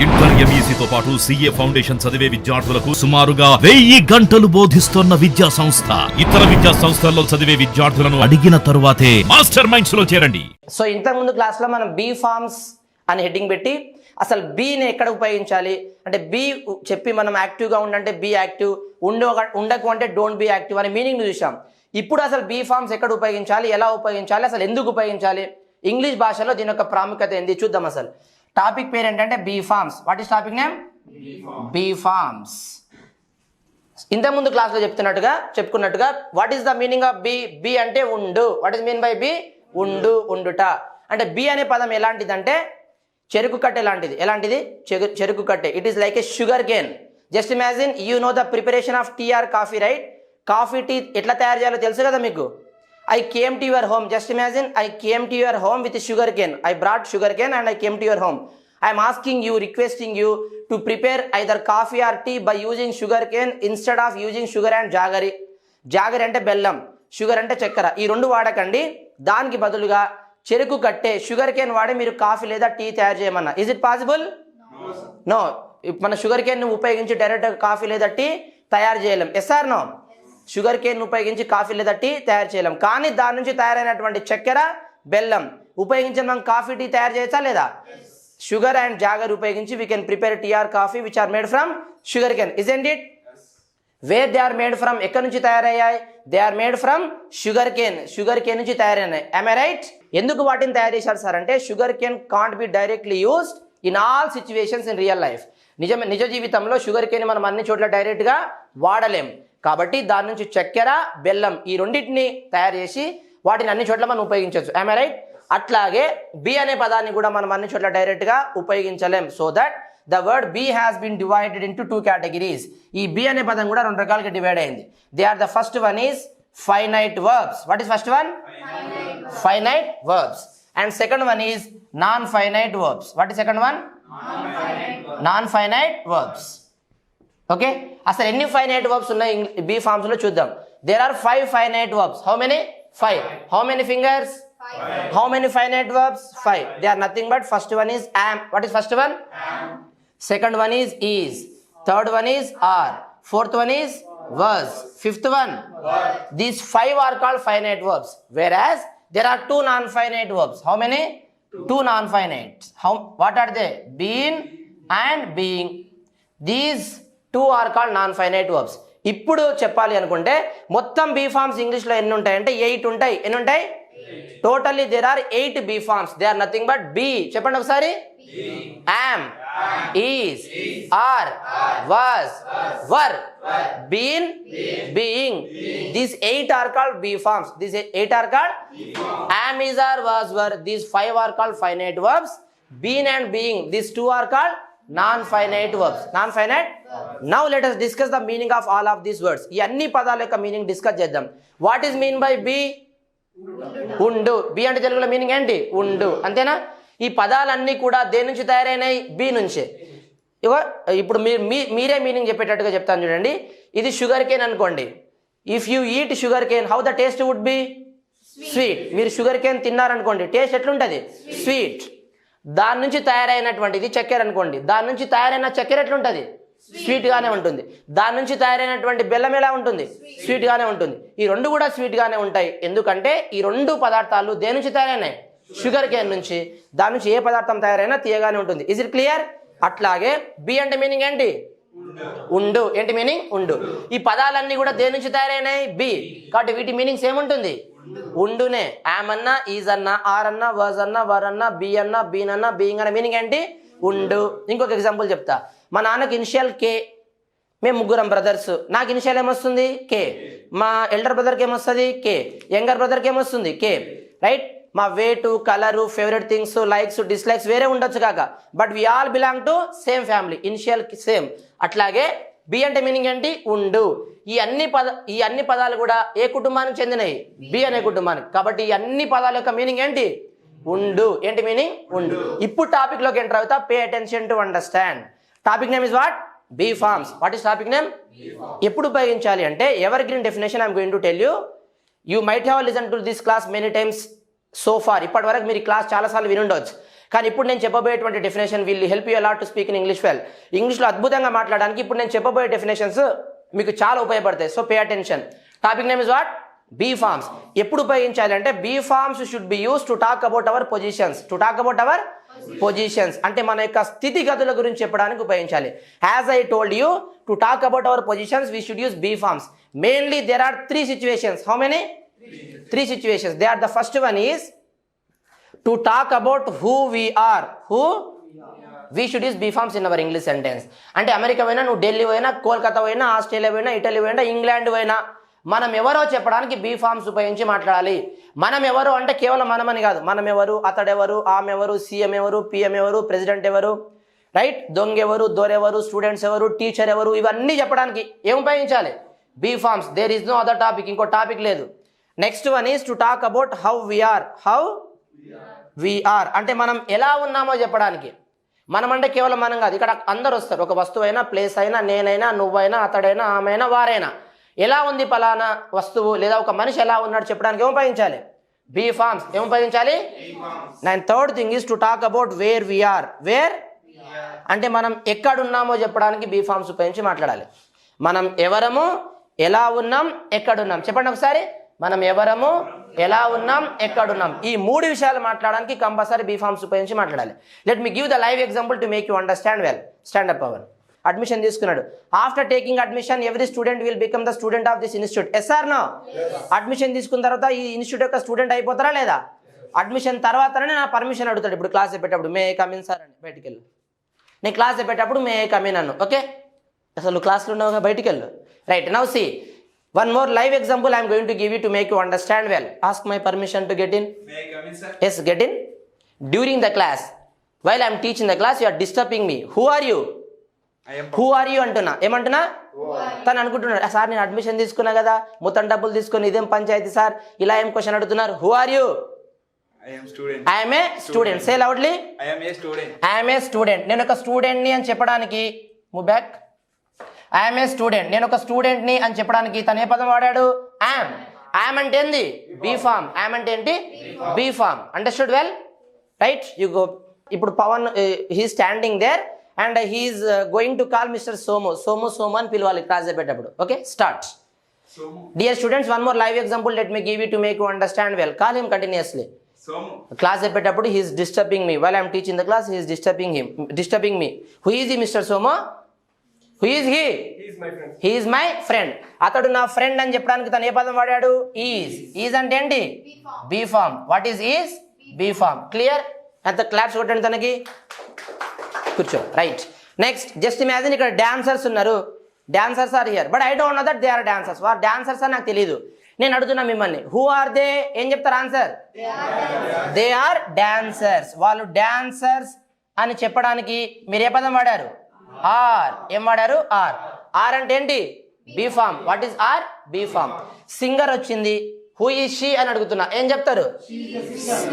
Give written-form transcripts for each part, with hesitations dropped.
Inter ఎంఈసీతో పాటు CA foundation చదివే విద్యార్థులకు సుమారుగా 1000 గంటలు బోధిస్తోన్న విద్యా సంస్థ. ఇతర విద్యా సంస్థల్లో చదివే విద్యార్థులను అడిగిన తరువాతే మాస్టర్ మైండ్స్ లో చేరండి. సో ఇంతకుముందు క్లాస్లో మనం బీ ఫార్మ్స్ అని హెడ్డింగ్ పెట్టి అసలు బీని ఎక్కడ ఉపయోగించాలి అంటే బీ చెప్పి మనం యాక్టివ్గా ఉండంటే బీ యాక్టివ్, ఉండకు అంటే డోంట్ బీ యాక్టివ్ అనే మీనింగ్ చూసాం. ఇప్పుడు అసలు బీ ఫార్మ్స్ ఎక్కడ ఉపయోగించాలి, ఎలా ఉపయోగించాలి, అసలు ఎందుకు ఉపయోగించాలి, ఇంగ్లీష్ భాషలో దీని యొక్క ప్రాముఖ్యత ఏంది చూద్దాం. అసలు టాపిక్ పేరు ఏంటంటే be forms. What is topic name? Be forms. ఇంతకుముందు క్లాస్లో చెప్పుకున్నట్టుగా what is the meaning of be? Be అంటే ఉండు. What is mean by be? ఉండు, ఉండుట. అంటే బీ అనే పదం ఎలాంటిదంటే చెరుకు కట్టె లాంటిది. ఎలాంటిది? చెరుకు కట్టె. It is like a sugar cane. Just imagine you know the preparation of tea or coffee, right? Coffee, tea ఎట్లా తయారు చేయాలో తెలుసు కదా మీకు. I came to your home. Just imagine I came to your home with a sugar cane. I brought sugar cane and I came to your home. I am asking you, requesting you to prepare either coffee or tea by using sugar cane instead of using sugar and jaggery. Jaggery అంటే బెల్లం, sugar అంటే చక్కెర. ఈ రెండు వాడకండి. దానికి బదులుగా చెరుకు కట్టే షుగర్ కేన్ వాడి మీరు కాఫీ లేదా టీ తయారు చేయమన్నా. Is it possible? నో. మన షుగర్ కేన్ ఉపయోగించి డైరెక్ట్ కాఫీ లేదా టీ తయారు చేయలేం. Yes or no? Sugar cane ఉపయోగించి కాఫీ లేదా టీ తయారు చేయలేం. కానీ దాని నుంచి తయారైనటువంటి చక్కెర, బెల్లం ఉపయోగించి మనం కాఫీ, టీ తయారు చేయొచ్చా లేదా? షుగర్ అండ్ జాగర్ ఉపయోగించి we can prepare tea or coffee which are made from sugarcane. Isn't it? Where they are made from? ఎక్కడి నుంచి తయారయ్యాయి? They are made from sugarcane. Sugarcane నుంచి తయారైనాయి. am I right? ఎందుకు వాటిని తయారు చేశారు సార్ అంటే sugar cane can't be directly used in all situations in real life. నిజ జీవితంలో షుగర్ కేన్ మనం అన్ని చోట్ల డైరెక్ట్గా వాడలేం. కాబట్టి దాని నుంచి చక్కెర, బెల్లం ఈ రెండింటిని తయారు చేసి వాటిని అన్ని చోట్ల మనం ఉపయోగించవచ్చు. am I right? అట్లాగే బి అనే పదాన్ని కూడా మనం అన్ని చోట్ల డైరెక్ట్గా ఉపయోగించలేం. So that the word be has been divided into 2 categories. ఈ బి అనే పదం కూడా 2 రకాలుగా డివైడ్ అయింది. They are the first one is finite verbs. What is first one? Finite verbs. And second one is non finite verbs. What is second one? Non finite verbs. Okay, అసలు ఎన్ని finite verbs ఉన్నాయి be forms లో చూద్దాం. There are 5 finite verbs. How many? 5. How many fingers? How many finite verbs? 5. They are nothing but first one is am. What is first one? Second one is is. Third one is are. Fourth one is was. Fifth one these 5 are called finite verbs. whereas there are 2 non-finite verbs. How many? 2 non-finite. What are they? Been and being. These 2 are called non-finite verbs. ఇప్పుడు చెప్పాలి అనుకుంటే మొత్తం be forms ఇంగ్లీష్లో ఎన్ని ఉంటాయంటే 8 ఉంటాయి. ఎన్ని ఉంటాయి? Totally there are 8 be forms. They are nothing but be. చెప్పండి ఒకసారి. am, is, are, was, were, been, being. These 8 are called bee forms. These 8 are called am, is, are, was, were. These 5 are called finite verbs. Been and being. These 2 are called non-finite verbs. Non-finite. Now let us discuss the meaning of all of these words. ఈ అన్ని పదాల యొక్క meaning discuss చేద్దాం. What is mean by be? ఉండు. Be అంటే తెలుగులో meaning ఏంటి? ఉండు. అంతేనా? ఈ పదాలన్నీ కూడా దేని నుంచి తయారైనాయి? బీ నుంచే. ఇప్పుడు మీరే మీనింగ్ చెప్పేటట్టుగా చెప్తాను చూడండి. ఇది షుగర్ కేన్ అనుకోండి. If you eat sugar cane how the taste would be? Sweet. మీరు షుగర్ కేన్ తిన్నారనుకోండి టేస్ట్ ఎట్లుంటుంది? స్వీట్. దాని నుంచి తయారైనటువంటిది చక్కెర అనుకోండి. దాని నుంచి తయారైన చక్కెర ఎట్లుంటుంది? స్వీట్ గానే ఉంటుంది. దాని నుంచి తయారైనటువంటి బెల్లం ఎలా ఉంటుంది? స్వీట్ గానే ఉంటుంది. ఈ రెండు కూడా స్వీట్ గానే ఉంటాయి. ఎందుకంటే ఈ రెండు పదార్థాలు దేని నుంచి తయారైనాయి? షుగర్ కేన్ నుంచి. దాని నుంచి ఏ పదార్థం తయారైనా తీయగానే ఉంటుంది. Is it clear? అట్లాగే బి అంటే మీనింగ్ ఏంటి? ఉండు. ఏంటి మీనింగ్? ఉండు. ఈ పదాలన్నీ కూడా దేని నుంచి తయారైనాయి? బి. కాబట్టి వీటి మీనింగ్స్ ఏముంటుంది? ఉండునే. యామ్ అన్నా, ఈజ్ అన్నా, ఆర్ అన్నా, వాజ్ అన్నా, వర్ అన్నా, బి అన్నా, బీన్ అన్నా, బీయింగ్ అన్న మీనింగ్ ఏంటి? ఉండు. ఇంకొక ఎగ్జాంపుల్ చెప్తా. మా నాన్నకి ఇనిషియల్ కే. మేము ముగ్గురం బ్రదర్స్. నాకు ఇనిషియల్ ఏమొస్తుంది? కే. మా ఎల్డర్ బ్రదర్కి ఏమొస్తుంది? కే. యంగర్ బ్రదర్కి ఏమొస్తుంది? కే. రైట్? మా weight, colour, favourite things, likes, dislikes వేరే ఉండొచ్చు కాక but we all belong to same family. Initial same. అట్లాగే బి అంటే మీనింగ్ ఏంటి? ఉండు. ఈ అన్ని పదాలు కూడా ఏ కుటుంబానికి చెందినవి? బి అనే కుటుంబానికి. కాబట్టి ఈ అన్ని పదాల యొక్క మీనింగ్ ఏంటి? ఉండు. ఏంటి మీనింగ్? ఉండు. ఇప్పుడు టాపిక్ లోకి ఎంటర్ అవుతా. Pay attention to understand. Topic name is what? Be forms. What is topic name? ఎప్పుడు ఉపయోగించాలి అంటే ever green definition I'm going to tell you. You might have listen to this class many times so far. ఇప్పటి వరకు మీరు class చాలాసార్లు వినుండవచ్చు. కానీ ఇప్పుడు నేను చెప్పబోయేటువంటి definition will help you a lot to speak in English well. ఇంగ్లీష్లో అద్భుతంగా మాట్లాడడానికి ఇప్పుడు నేను చెప్పబోయే డెఫినేషన్స్ మీకు చాలా ఉపయోగపడతాయి. So pay attention. Topic name is what? Be forms. ఎప్పుడు ఉపయోగించాలి అంటే be forms should be use to talk about our positions. To talk about our positions అంటే మన యొక్క స్థితిగతుల గురించి చెప్పడానికి ఉపయోగించాలి. As I told you, to talk about our positions we should use be forms. Mainly there are 3 situations. How many? 3 situations. They are, the first one is to talk about who we are. We should use be forms in our English sentence. అంటే America పోయినా, నువ్వు ఢిల్లీ పోయినా, కోల్కతా పోయినా, Australia పోయినా, Italy పోయినా, England పోయినా, మనం ఎవరో చెప్పడానికి బీ ఫార్మ్స్ ఉపయోగించి మాట్లాడాలి. మనం ఎవరు అంటే కేవలం మనమని కాదు, మనం ఎవరు, అతడెవరు, ఆమె ఎవరు, సీఎం ఎవరు, పిఎం ఎవరు, ప్రెసిడెంట్ ఎవరు, రైట్, దొంగ ఎవరు, దొరెవరు, స్టూడెంట్స్ ఎవరు, టీచర్ ఎవరు, ఇవన్నీ చెప్పడానికి ఏం ఉపయోగించాలి? Be forms. There is no other topic, ఇంకో టాపిక్ లేదు. Next one is to talk about how we are. How we are అంటే మనం ఎలా ఉన్నామో చెప్పడానికి. మనం అంటే కేవలం మనం కాదు, ఇక్కడ అందరు వస్తారు. ఒక వస్తువు అయినా, ప్లేస్ అయినా, నేనైనా, నువ్వైనా, అతడైనా, ఆమెనా, వారైనా, ఎలా ఉంది పలానా వస్తువు లేదా ఒక మనిషి ఎలా ఉన్నాడు చెప్పడానికి ఏం ఉపయోగించాలి? Be forms. ఏం ఉపయోగించాలి? And third thing is to talk about where we are. Where అంటే మనం ఎక్కడున్నామో చెప్పడానికి బీ ఫార్మ్స్ ఉపయోగించి మాట్లాడాలి. మనం ఎవరము, ఎలా ఉన్నాం, ఎక్కడున్నాం చెప్పండి ఒకసారి. మనం ఎవరము, ఎలా ఉన్నాం, ఎక్కడున్నాం, ఈ 3 విషయాలు మాట్లాడడానికి కంపల్సరీ బీ ఫార్మ్స్ ఉపయోగించి మాట్లాడాలి. Let me give the live example to make you understand well. Stand up Pavan. Admission తీసుకున్నాడు. After taking admission every student will become the student of this institute. Yes or no? Admission తీసుకున్న తర్వాత ఈ institute యొక్క student అయిపోతారా లేదా? Admission తర్వాతనే నా permission అడుగుతాడు. ఇప్పుడు క్లాస్ చెప్పేటప్పుడు మే కమిన్ సార్ అని, బయటికి వెళ్ళు. నేను క్లాస్ చెప్పేటప్పుడు మే కమిన్ అన్ను. ఓకే, అసలు క్లాస్లో ఉన్నావుగా, బయటికి వెళ్ళు. Right, now see one more live example I am going to give you to make you understand well. Ask my permission to get in. May I come in, sir? Yes, get in. During the class, while I am teaching the class, you are disturbing me. Who are you? I am. Who are you అంటున్నా. ఏమంటున్నా? తను అనుకుంటున్నాడు, sir నేను admission తీసుకున్నా కదా, మొత్తం డబ్బులు తీసుకొని ఇదేం పంచాయతీ సార్, ఇలా ఏం క్వశ్చన్ అడుగుతున్నారు. Who are you? I am student. I am a student. Say loudly. I am a student. I am a student. నేను ఒక స్టూడెంట్ని అని చెప్పడానికి move back. I'm a student. నేను ఒక స్టూడెంట్ని అని చెప్పడానికి తను ఏ పదం వాడాడు? యామ్. యామ్ అంటే ఏంది? Be form. యామ్ అంటే ఏంటి? Be form. Understood well? Right, you go. ఇప్పుడు Pavan he standing there and he's going to call mister Somu. Somu అని పిలవాలి క్లాస్ చెప్పేటప్పుడు. Okay, start. Dear students, one more live example let me give you to make you understand well. Call him continuously. Class చెప్పేటప్పుడు he's disturbing me. While I'm teaching the class he's disturbing me. Who is he mister Somu? Who is he? He is my friend. He is my friend. అతడు నా friend అని చెప్పడానికి తను ఏ పదం వాడాడు? Is. Is అంటే ఏంటి? Be form. What is is? Be form. Clear? అంత క్లాప్స్ కొట్టండి తనకి. కూర్చో. రైట్, నెక్స్ట్ జస్ట్ ఇమాజిన్ ఇక్కడ డాన్సర్స్ ఉన్నారు. Dancers are here but I don't know that they are dancers. వారు డాన్సర్స్ అని నాకు తెలియదు. నేను అడుగుతున్నా మిమ్మల్ని, హూ ఆర్ దే? ఏం చెప్తారు ఆన్సర్? They are dancers. వాళ్ళు డాన్సర్స్ అని చెప్పడానికి మీరు ఏ పదం వాడారు? ఆర్. ఏం వాడారు? ఆర్. ఆర్ అంటే ఏంటి? Be form. What is are? Be form. Singer వచ్చింది, హూ ఈజ్ షీ అని అడుగుతున్నా, ఏం చెప్తారు?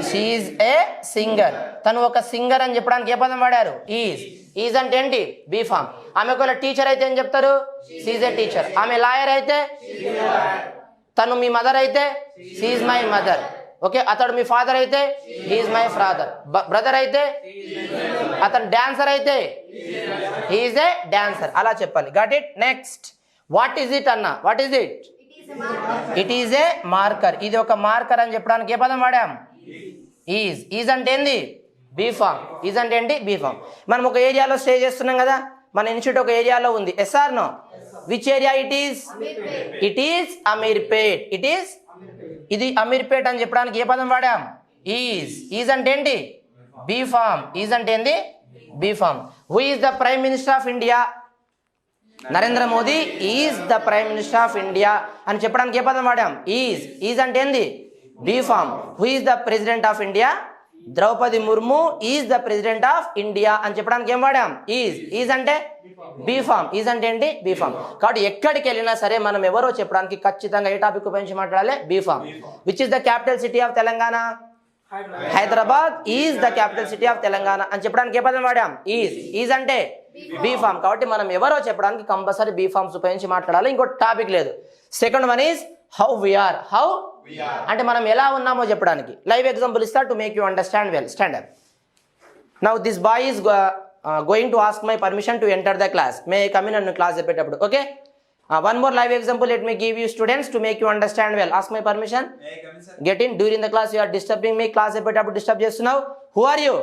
She is a singer. తను ఒక సింగర్ అని చెప్పడానికి ఏ పదం వాడారు? ఈజ్. ఈజ్ అంటే ఏంటి? Be form. ఆమె ఒకవేళ టీచర్ అయితే ఏం చెప్తారు? She is a teacher. ఆమె లాయర్ అయితే, తను మీ మదర్ అయితే, she is my mother. Okay, అతడు మీ ఫాదర్ అయితే, he is my father. Brother అయితే, అతను డాన్సర్ అయితే, హీ ఈజ్ ఏ డాన్సర్. అలా చెప్పాలి. Got it? Next, what is it అన్న? What is it? It is a marker. ఇది ఒక మార్కర్ అని చెప్పడానికి ఏ పదం వాడాం? ఈజ్. ఈజ్ అంటే ఏంది? Be form. ఈజ్ అంటే ఏంటి? Be form. మనం ఒక ఏరియాలో స్టే చేస్తున్నాం కదా, మన ఇన్స్టిట్యూట్ ఒక ఏరియాలో ఉంది. Yes or no? Which area it is? It is Ameerpet. It is, ఇది అమీర్పేట్ అని చెప్పడానికి ఏ పదం వాడాం? ఈజ్. ఈజ్ అంటే ఏంటి? Be form. ఈజ్ అంటే ఏంది? Be form. Who is the prime minister of India? Narendra Modi is the prime minister of India అని చెప్పడానికి ఏ పదం వాడాం? ఈజ్. ఈజ్ అంటే ఏంది? Be form. Who is the president of India? Draupadi Murmu is the president of India అని చెప్పడానికి ఏం వాడాం? ఈజ్. ఈజ్ అంటే బీ ఫార్మ్. ఈజ్ అంటే ఏంటి? Be form. కాబట్టి ఎక్కడికి వెళ్ళినా సరే మనం ఎవరో చెప్పడానికి ఖచ్చితంగా ఏ టాపిక్ ఉపయోగించి మాట్లాడాలి? Be form. Which is the capital city of Telangana? Hyderabad is the capital city of Telangana అని చెప్పడానికి ఏ పదం వాడాం? ఈజ్. ఈజ్ అంటే బీ ఫార్మ్. కాబట్టి మనం ఎవరో చెప్పడానికి కంపల్సరీ బీ ఫార్మ్స్ ఉపయోగించి మాట్లాడాలి. ఇంకో టాపిక్ లేదు. Second one is how we are. How అంటే మనం ఎలా ఉన్నామో చెప్పడానికి. లైవ్ ఎగ్జాంపుల్ ఇస్తా to make you understand well. Stand up. Now this boy is going to ask my permission to enter the class. May come in నన్ను class చెప్పేటప్పుడు. Okay, one more live example let me give you students to make you understand well. Ask my permission. May I come in, sir? Get in during the class. You are disturbing me. Class చెప్పేటప్పుడు disturb చేస్తున్నావు. Who are you?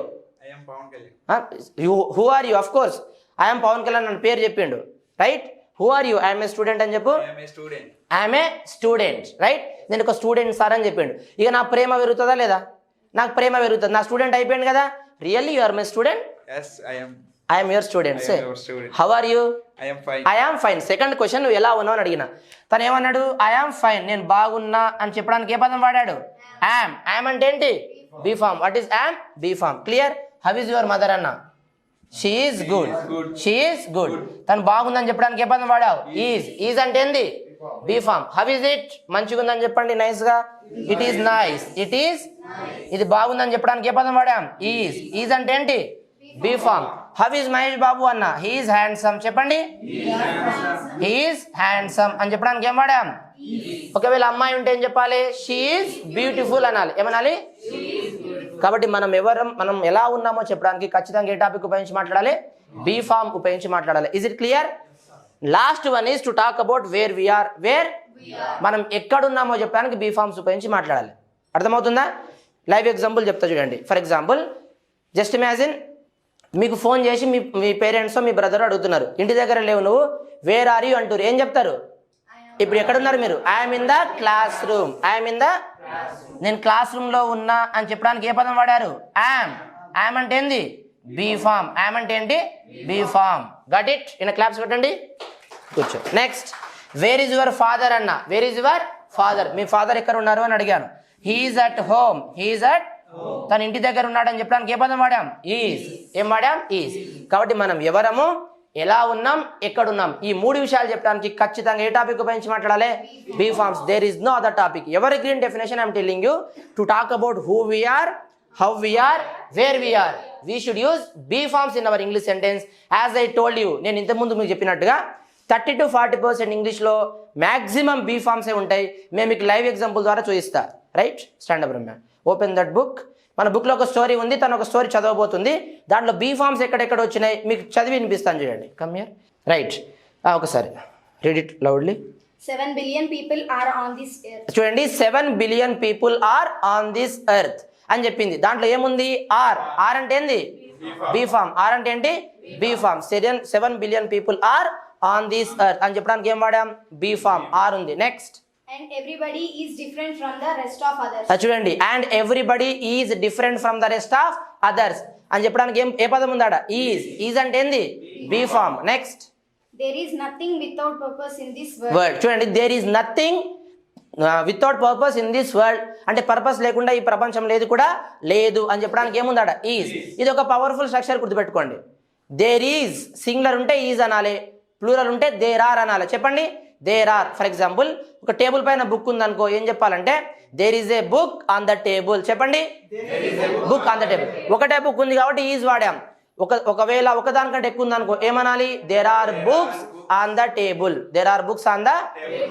I am Pawan Kalyan. Who are you? Of course I'm Pawan Kalyan నన్ను పేరు చెప్పిండు, right? Who are you? I'm a student అని చెప్పు. I am a student. I'm a student, right? నేను ఒక student sir అని చెప్పిండు. ఇక నా ప్రేమ పెరుగుతుందా లేదా? నాకు ప్రేమ పెరుగుతుంది. నా స్టూడెంట్ అయిపోయింది కదా. Really you are my student. Yes, I am. I'm your student. I am your student. How are you? I am fine. I am fine. Second question, నువ్వు ఎలా ఉన్నావు అని అడిగిన. తను ఏమన్నాడు? ఐ ఆమ్ ఫైన్, నేను బాగున్నా అని చెప్పడానికి ఏ పదం వాడాడు? యామ్. యామ్ అంటే ఏంటి? Be form. What is am? Be form. Clear? How is your mother అన్న? She is good. She is good. తను బాగుందని చెప్పడానికి ఏ పదం వాడావు? ఈజ్. ఈజ్ అంటే ఏంది? Be form. How is it? మంచిగా ఉందని చెప్పండి నైస్ గా. It is nice. It is. ఇది బాగుందని చెప్పడానికి ఏ పదం వాడాం? ఈజ్. ఈజ్ అంటే ఏంటి? Be form. How is Mahesh Babu అన్న? He is handsome. చెప్పండి. హీ ఈజ్ హ్యాండ్సమ్ అని చెప్పడానికి ఏం వాడాం? ఒకవేళ అమ్మాయి ఉంటే ఏం చెప్పాలి? షీ ఈజ్ బ్యూటిఫుల్ అనాలి. ఏమనాలి? కాబట్టి మనం ఎలా ఉన్నామో చెప్పడానికి ఖచ్చితంగా ఏ టాపిక్ ఉపయోగించి మాట్లాడాలి? బీ ఫామ్ ఉపయోగించి మాట్లాడాలి. Is it clear? Last one is to talk about where we are. Where మనం ఎక్కడున్నామో చెప్పడానికి బీ ఫామ్స్ ఉపయోగించి మాట్లాడాలి. అర్థమవుతుందా? లైవ్ ఎగ్జాంపుల్ చెప్తా చూడండి. ఫర్ ఎగ్జాంపుల్, జస్ట్ ఇమాజిన్, మీకు ఫోన్ చేసి మీ పేరెంట్స్ మీ బ్రదర్ అడుగుతున్నారు, ఇంటి దగ్గర లేవు నువ్వు, వేర్ ఆర్ యూ అంటారు. ఏం చెప్తారు? ఇప్పుడు ఎక్కడున్నారు మీరు? I'm in the class room. I'm in the, నేను క్లాస్ రూమ్లో ఉన్నా అని చెప్పడానికి ఏ పదం వాడారు? యామ్. యామ్ అంటే ఏంది? Be form. యామ్ అంటే ఏంటి? Be form. Got it? ఇన్ క్లాప్స్ పెట్టండి. కూర్చో. Next, where is your father అన్న. Where is your father? మీ ఫాదర్ ఎక్కడ ఉన్నారు అని అడిగాను. He's at home. He's at, తన ఇంటి దగ్గర ఉన్నాడని చెప్పడానికి ఏ పదం వాడాం? ఈజ్. ఏం వాడాం? ఈజ్. కాబట్టి మనం ఎవరము, ఎలా ఉన్నాం, ఎక్కడున్నాం, ఈ మూడు విషయాలు చెప్పడానికి ఖచ్చితంగా ఏ టాపిక్ ఉపయోగించి మాట్లాడాలి? Be forms. There is no other topic. Ever green definition I'm telling you to talk about who we are, how we are, where we are. We should use be forms in our English sentence. As I told you, నేను ఇంతకుముందు మీకు చెప్పినట్టుగా 30 to 40% ఇంగ్లీష్లో maximum be ఫార్మ్సే ఉంటాయి. మేము మీకు live example ద్వారా చూపిస్తా. Right? Stand up Ramya, open that book. మన బుక్లో ఒక స్టోరీ ఉంది, తను ఒక స్టోరీ చదవబోతుంది. దాంట్లో బీ ఫార్మ్స్ ఎక్కడెక్కడ వచ్చినాయి మీకు చదివి వినిపిస్తాను చూడండి. Come here. రైట్, ఒకసారి read it loudly. 7 billion people are on this earth. చూడండి, 7 billion people are on this earth అని చెప్పింది. దాంట్లో ఏముంది? ఆర్. ఆర్ అంటే ఏంది? Be form. ఆర్ అంటే ఏంటి? Be form. 7 billion people are on this earth అని చెప్పడానికి ఏం వాడాం? Be form. ఆర్ ఉంది. Next, And everybody is different from the rest of others. చూడండి, and everybody is different from the rest of others అని చెప్పడానికి ఏ పదం ఉందాడ? ఈజ్. ఈజ్ అంటే ఏంది? Be form. Next, There is nothing without purpose in this world. Word. చూడండి, there is nothing without purpose in this world అంటే purpose లేకుండా ఈ ప్రపంచం లేదు కూడా లేదు అని చెప్పడానికి ఏముందాడ? ఈజ్. ఇది ఒక పవర్ఫుల్ స్ట్రక్చర్, గుర్తుపెట్టుకోండి. దేర్ ఈజ్ సింగులర్ ఉంటే ఈజ్ అనాలి, ప్లూరల్ ఉంటే దేర్ ఆర్ అనాలి. చెప్పండి, దేర్ ఆర్. ఫర్ ఎగ్జాంపుల్, ఒక టేబుల్ పైన బుక్ ఉందనుకో, ఏం చెప్పాలంటే there is a book on the table. చెప్పండి, బుక్ ఆన్ ద టేబుల్. ఒకటే బుక్ ఉంది కాబట్టి ఈజ్ వాడాం. ఒకవేళ ఒకదానికంటే ఎక్కువ ఉందనుకో ఏమనాలి? There are books on the table. There are books on the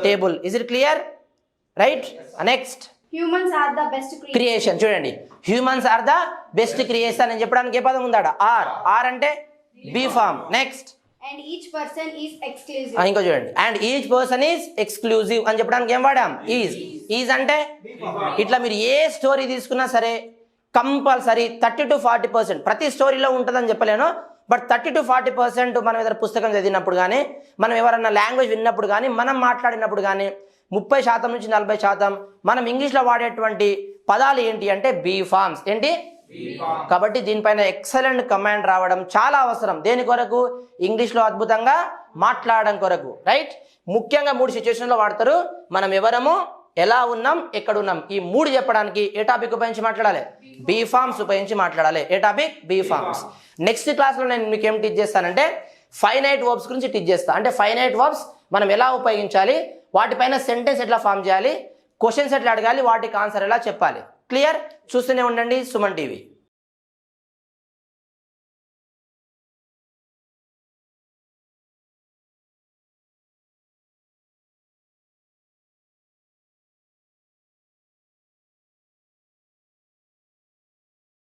table. Is it clear? Right. Next, Humans are the best creatures. Creation. చూడండి, humans are the best creation అని చెప్పడానికి ఏ పదం ఉందాడ? ఆర్. ఆర్ అంటే be form. Next, And each person is exclusive. ఇంకా చూడండి, and each person is exclusive అని చెప్పడానికి ఏం వాడాం? ఈజ్. ఈజ్ అంటే ఇట్లా మీరు ఏ స్టోరీ తీసుకున్నా సరే కంపల్సరీ 30 to 40%, ప్రతి స్టోరీలో ఉంటుందని చెప్పలేను, బట్ 30 to 40% మనం ఏదైనా పుస్తకం చదివినప్పుడు కానీ, మనం ఎవరన్నా లాంగ్వేజ్ విన్నప్పుడు కానీ, మనం మాట్లాడినప్పుడు కానీ 30% నుంచి 40% మనం ఇంగ్లీష్లో వాడేటువంటి పదాలు ఏంటి అంటే బీ ఫార్మ్స్. ఏంటి? కాబట్టి దీనిపైన ఎక్సలెంట్ కమాండ్ రావడం చాలా అవసరం. దేని కొరకు? ఇంగ్లీష్లో అద్భుతంగా మాట్లాడడం కొరకు. రైట్? ముఖ్యంగా 3 సిచ్యువేషన్లో వాడతారు. మనం ఎవరము, ఎలా ఉన్నాం, ఎక్కడున్నాం, ఈ 3 చెప్పడానికి ఏ టాపిక్ ఉపయోగించి మాట్లాడాలి? బీ ఫార్మ్స్ ఉపయోగించి మాట్లాడాలి. ఏ టాపిక్? Be forms. నెక్స్ట్ క్లాస్లో నేను మీకు ఏం టీచ్ చేస్తానంటే ఫైనైట్ వర్బ్స్ గురించి టీచ్ చేస్తాను. అంటే ఫైనైట్ వర్బ్స్ మనం ఎలా ఉపయోగించాలి, వాటిపైన సెంటెన్స్ ఎట్లా ఫామ్ చేయాలి, క్వశ్చన్స్ ఎట్లా అడగాలి, వాటికి ఆన్సర్ ఎలా చెప్పాలి. క్లియర్? చూస్తూనే ఉండండి సుమన్ టీవీ.